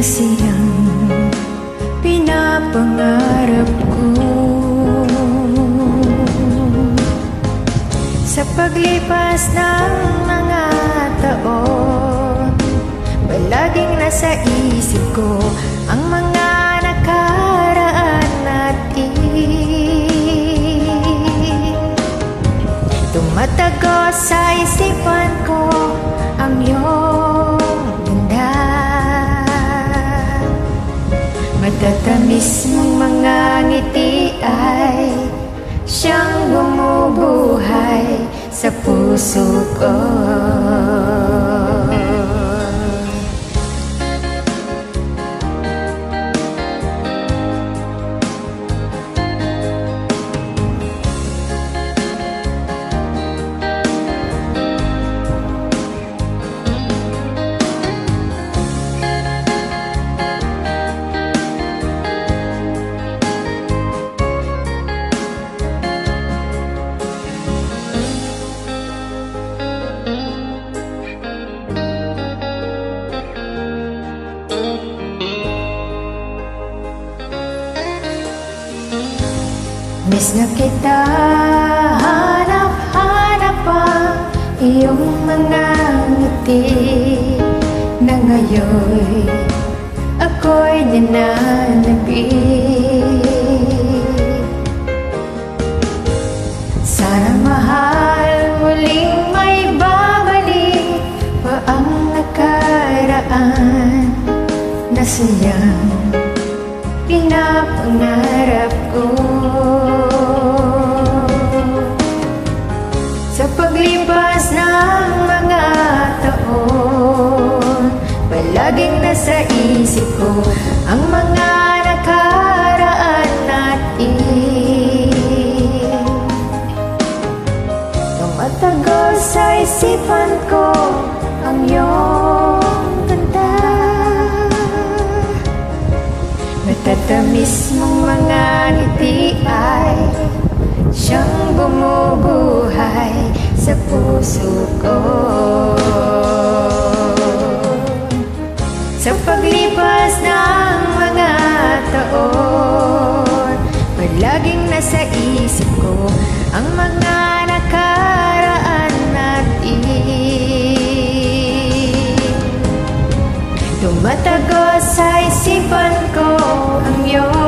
siyang pinapangarap ko. Sa paglipas ng mga taon, palaging nasa isip ko ang mga nakaraan natin. Tumatago sa isipan ko ang iyong ganda. Matatamis mong mga ngiti ay siyang bumubuhay sa puso ko. Miss na kita, hanap-hanap ang iyong mga ngiti, na ngayon ako'y nananabik. Sana mahal muling may babalik pa ang nakaraan na siyang pinapangarap ko. Sa paglipas ng mga taon, palaging nasa isip ko ang mga nakaraan natin. Tumatagos sa isipan ko ang iyong ganda. Matatamis mong mga ngiti ay siyang bumubuhay sa puso ko. Sa paglipas ng mga taon, palaging nasa isip ko ang mga nakaraan natin. Tumatagos sa isipan ko ang iyong